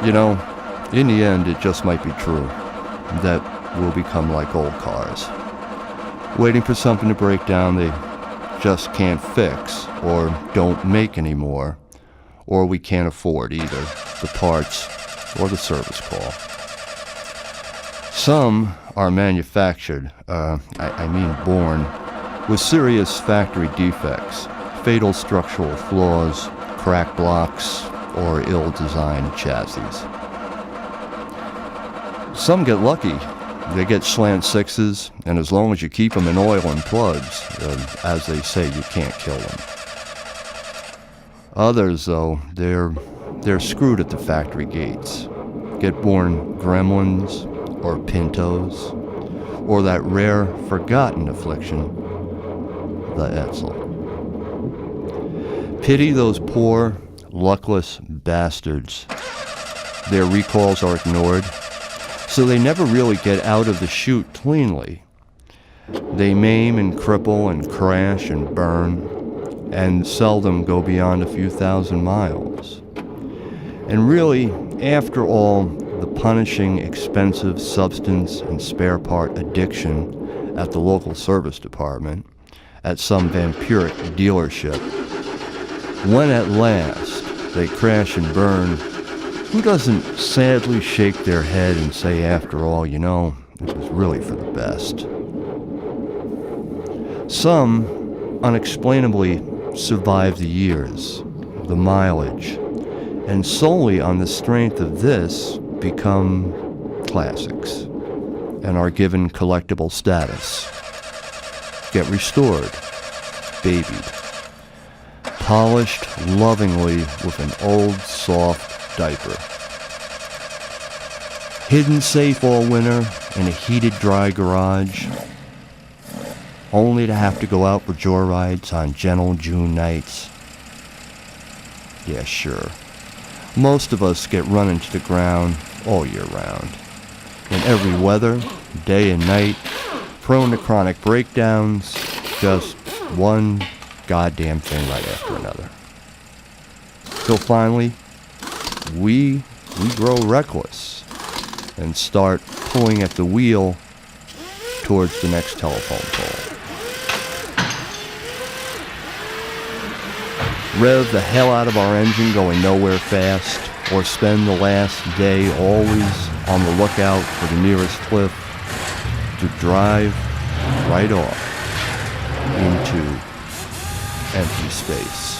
You know, in the end, it just might be true that we'll become like old cars, waiting for something to break down they just can't fix or don't make anymore, or we can't afford either the parts or the service call. Some are manufactured, born, with serious factory defects, fatal structural flaws, cracked blocks, or ill-designed chassis. Some get lucky. They get slant sixes, and as long as you keep them in oil and plugs, as they say, you can't kill them. Others, though, they're screwed at the factory gates. Get born gremlins or pintos, or that rare, forgotten affliction, the Etzel. Pity those poor, luckless bastards. Their recalls are ignored, so they never really get out of the chute cleanly. They maim and cripple and crash and burn, and seldom go beyond a few thousand miles. And really, after all, the punishing, expensive substance and spare part addiction at the local service department, at some vampiric dealership, when at last they crash and burn, who doesn't sadly shake their head and say, after all, it was really for the best? Some unexplainably survive the years, the mileage, and solely on the strength of this become classics and are given collectible status, get restored, babied, polished lovingly with an old soft diaper, hidden safe all winter in a heated dry garage, only to have to go out for joyrides on gentle June nights. Yeah, sure. Most of us get run into the ground all year round. In every weather, day and night, prone to chronic breakdowns, just one goddamn thing right after another. Till finally, we grow reckless and start pulling at the wheel towards the next telephone pole. Rev the hell out of our engine going nowhere fast, or spend the last day always on the lookout for the nearest cliff to drive right off into empty space.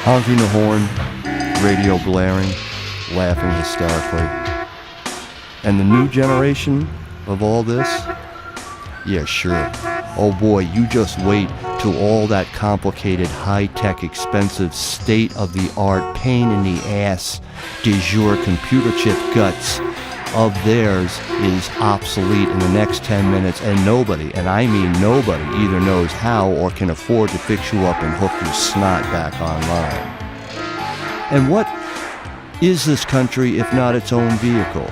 Honking the horn, radio blaring, laughing hysterically. And the new generation of all this? Yeah, sure. Oh boy, you just wait till all that complicated, high-tech, expensive, state-of-the-art, pain-in-the-ass, de jure computer chip guts of theirs is obsolete in the next 10 minutes, and nobody, and I mean nobody, either knows how or can afford to fix you up and hook your snot back online. And what is this country if not its own vehicle?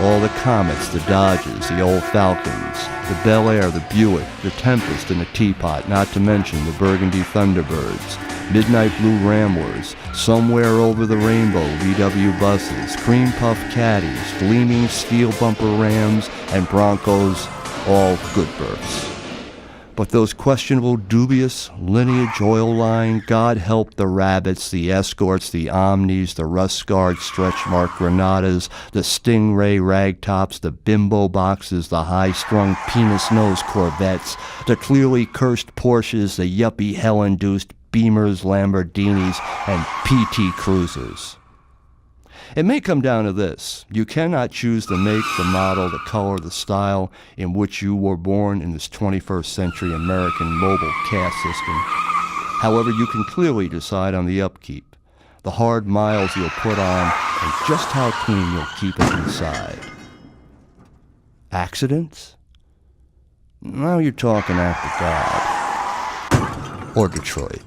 All the Comets, the Dodges, the old Falcons, the Bel Air, the Buick, the Tempest, and the Teapot, not to mention the Burgundy Thunderbirds, Midnight Blue Ramblers, Somewhere Over the Rainbow VW buses, cream puff caddies, gleaming steel bumper Rams, and Broncos, all good berths. But those questionable, dubious lineage oil line, God help the Rabbits, the Escorts, the Omnis, the rust-scarred stretch-mark Granadas, the Stingray ragtops, the Bimbo boxes, the high-strung penis-nosed Corvettes, the clearly cursed Porsches, the yuppie hell-induced Beamers, Lamborghinis, and PT Cruisers. It may come down to this. You cannot choose the make, the model, the color, the style in which you were born in this 21st century American mobile caste system. However, you can clearly decide on the upkeep, the hard miles you'll put on, and just how clean you'll keep it inside. Accidents? Now you're talking after God. Or Detroit.